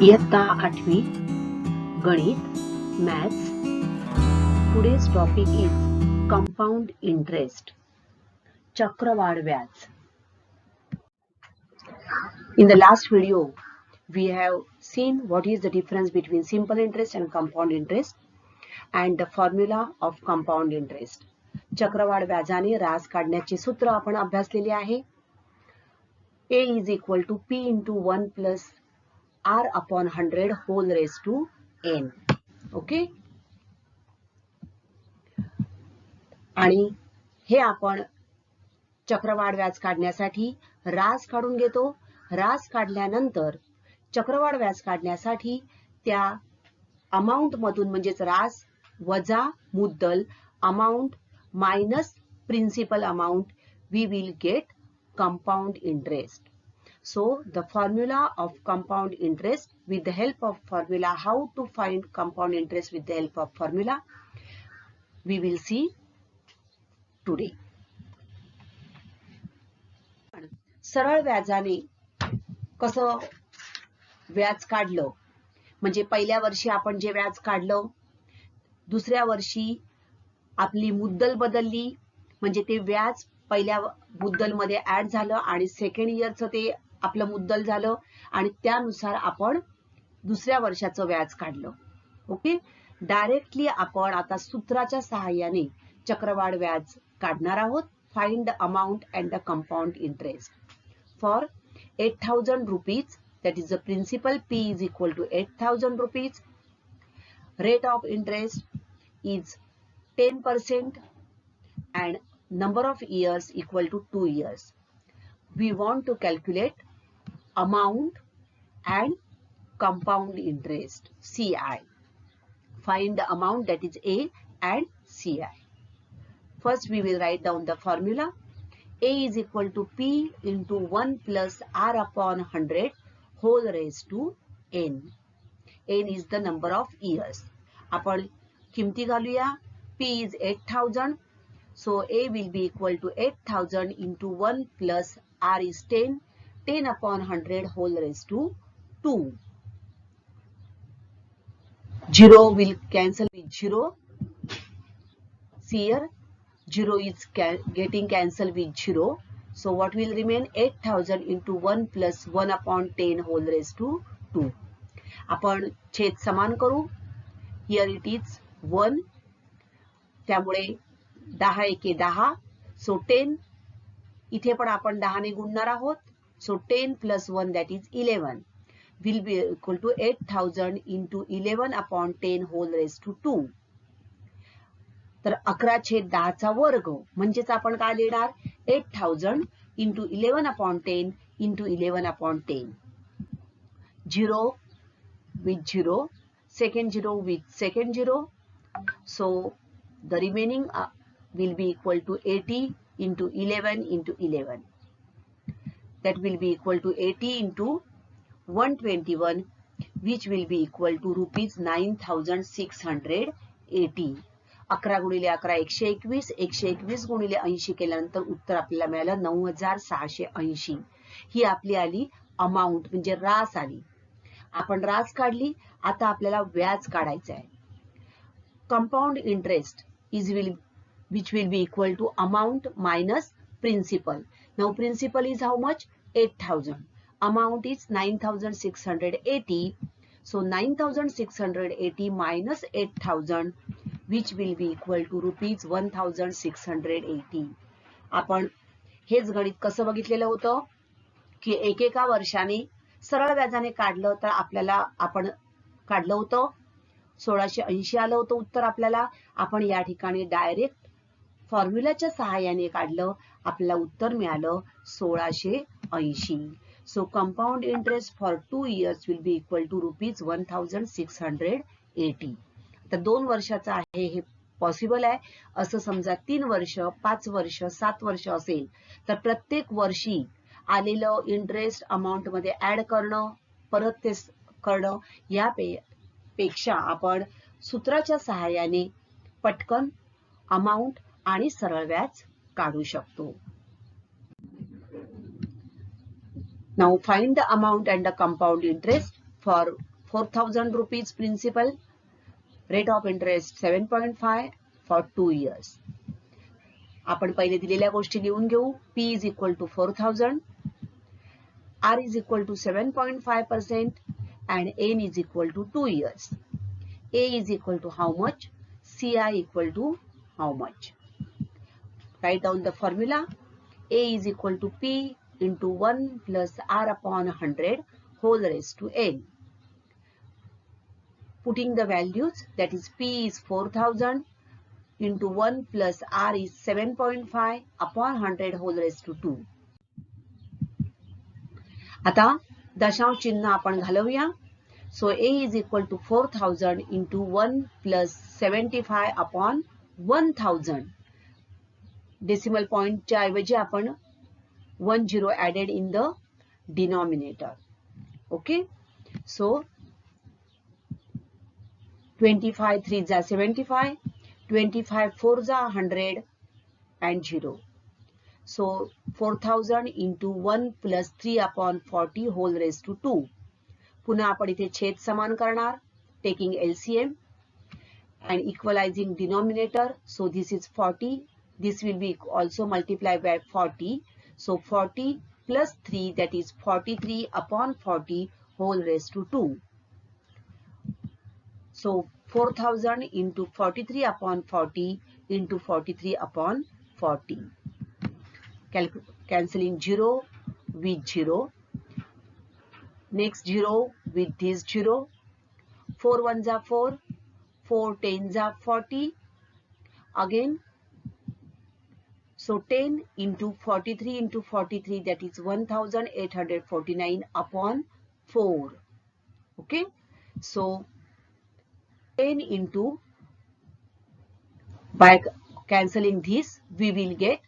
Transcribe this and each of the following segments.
इयत्ता 8वी गणित maths. Today's topic is compound interest, चक्रवाढ व्याज. In the last video we have seen what is the difference between simple interest and compound interest and the formula of compound interest. चक्रवाढ व्याजाने रास काढण्याचे सूत्र आपण अभ्यासलेले आहे. A is equal to P into 1 plus R upon 100 whole raised to N. Okay. आणि हे आपण चक्रवाढ व्याज काढण्यासाठी रास काढून घेतो. रास काढल्यानंतर चक्रवाढ व्याज काढण्यासाठी त्या अमाउंट मधून म्हणजेच रास वजा मुद्दल amount minus principal amount we will get compound interest. So the formula of compound interest, with the help of formula, how to find compound interest with the help of formula, we will see today. सरळ व्याजाने कसं व्याज काढलं म्हणजे पहिल्या वर्षी आपण जे व्याज काढलं दुसऱ्या वर्षी आपली मुद्दल बदलली म्हणजे ते व्याज पहिल्या मुद्दल मध्ये ऍड झालं आणि सेकंड इयरचं ते आपलं मुद्दल झालं आणि त्यानुसार आपण दुसऱ्या वर्षाचं व्याज काढलं. ओके. डायरेक्टली आपण आता सूत्राच्या सहाय्याने चक्रवाढ व्याज काढणार आहोत. Find the amount and the compound interest for 8,000 rupees, that is the principal. P is equal to 8,000 rupees. Rate of interest is 10% and number of years equal to 2 years. We want to calculate amount and compound interest, CI. Find the amount, that is A, and CI. First we will write down the formula. A is equal to P into 1 plus R upon 100 whole raised to N. N is the number of years. आपण किमती घालूया. P is 8,000. So A will be equal to 8,000 into 1 plus R is 10. 10 upon 100 whole raised to 2. 0 will cancel with 0. See here. 0 is getting cancelled with 0. So what will remain? 8,000 into 1 plus 1 upon 10 whole raised to 2. आपण छेद समान करू. Here it is 1. त्यामुळे 10 एके 10. So 10. इथे पण आपण 10 ने गुणणार आहोत. So 10 plus 1, that is 11, will be equal to 8,000 into 11 upon 10 whole raised to 2. तर 11/10 चा वर्ग म्हणजेच आपण काय लिहिणार? 8,000 into 11 upon 10 into 11 upon 10. 0 with 0, second 0 with second 0. So the remaining will be equal to 80 into 11 into 11. That will be equal to 80 into 121, which will be equal to rupees 9,680. 11 गुणिले 11 121. 121 गुणिले 80 केल्यानंतर उत्तर आपल्याला मिळालं 9,680. ही आपली आली अमाउंट म्हणजे रास आली. आपण रास काढली. आता आपल्याला व्याज काढायचं आहे. Compound interest is which will be equal to amount minus principal. Now principal is how much? 8,000. Amount is 9,680. So 9,680 minus 8,000, which will be equal to rupees 1,680. आपण हेच गणित कसं बघितलेलं होतं की एकेका वर्षाने सरळ व्याजाने काढलं तर आपल्याला आपण काढलं होतं 1680 आलं होतं उत्तर आपल्याला. आपण या ठिकाणी डायरेक्ट फॉर्म्युलाच्या सहाय्याने काढलं. आपल्याला उत्तर मिळालं 1680. So compound interest for 2 years will be equal to rupees 1,680. तर 2 वर्षाचं आहे हे पॉसिबल आहे. असं समजा 3 वर्ष 5 वर्ष 7 वर्ष असेल तर प्रत्येक वर्षी आलेलं इंटरेस्ट अमाउंट मध्ये ऍड करणं परत ते करणं यापेक्षा आपण सूत्राच्या सहाय्याने पटकन अमाउंट आणि सरळ व्याज काढू शकतो. Now find the amount and the compound interest for 4,000 rupees principal, rate of interest 7.5 for 2 years. आपण पहिले दिलेल्या गोष्टी लिहून घेऊ. P is equal to 4,000, R is equal to 7.5% and N is equal to 2 years. A is equal to how much? CI equal to how much? Write down the formula. A is equal to P into 1 plus R upon 100 whole raised to N. Putting the values, that is P is 4,000 into 1 plus R is 7.5 upon 100 whole raised to 2. आता दशांश चिन्ह आपण घालवूया. So A is equal to 4,000 into 1 plus 75 upon 1,000. Decimal point च्या ऐवजी आपण 1 0 added in the denominator. Okay. So 25 3 जा 75, 25 4 जा 100 and 0. So 4,000 into 1 plus 3 upon 40 whole raised to 2. पुन्हा आपण इथे छेद समान करणार, taking LCM and equalizing denominator. So this is 40. This will be also multiplied by 40. So 40 plus 3, that is 43 upon 40 whole raised to 2. So 4,000 into 43 upon 40 into 43 upon 40. Cancelling 0 with 0. Next 0 with this 0. 4 1s are 4. 4 10s are 40. Again. So 10 into 43 into 43, that is 1,849 upon 4. Okay. So 10 into, by cancelling this, we will get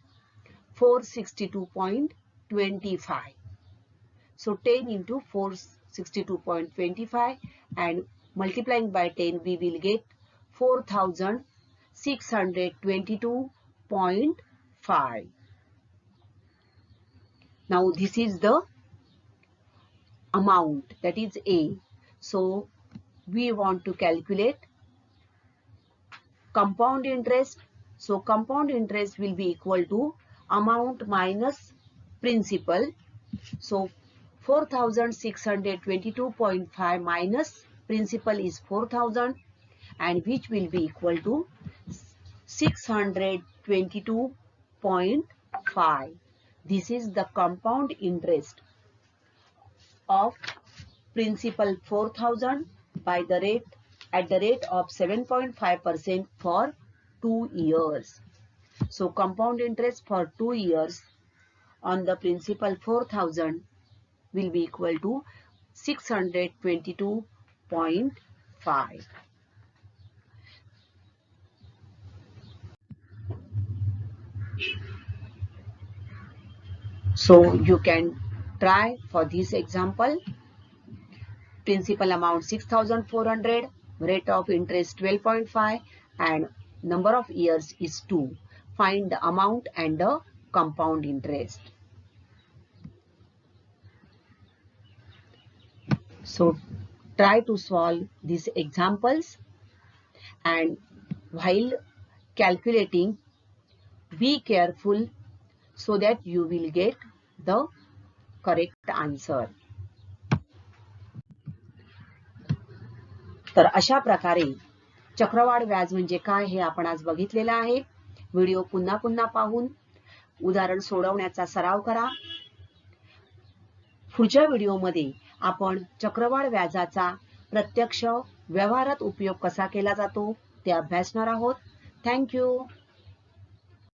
462.25. So 10 into 462.25 and multiplying by 10, we will get 4,622.5. Now this is the amount, that is A. So we want to calculate compound interest. So compound interest will be equal to amount minus principal. So 4,622.5 minus principal is 4,000 and which will be equal to 622.5. This is the compound interest of principal 4,000 by the rate at the rate of 7.5% for 2 years. So compound interest for 2 years on the principal 4,000 will be equal to 622.5. So you can try for this example. Principal amount 6,400, rate of interest 12.5 and number of years is 2. Find the amount and the compound interest. So try to solve these examples and while calculating, be careful so that you will get the correct answer. तर अशा प्रकारे चक्रवाढ व्याज म्हणजे काय हे आपण आज बघितलेलं आहे. व्हिडिओ पुन्हा पुन्हा पाहून उदाहरण सोडवण्याचा सराव करा. पुढच्या व्हिडिओमध्ये आपण चक्रवाढ व्याजाचा प्रत्यक्ष व्यवहारात उपयोग कसा केला जातो ते अभ्यासणार आहोत. Thank you.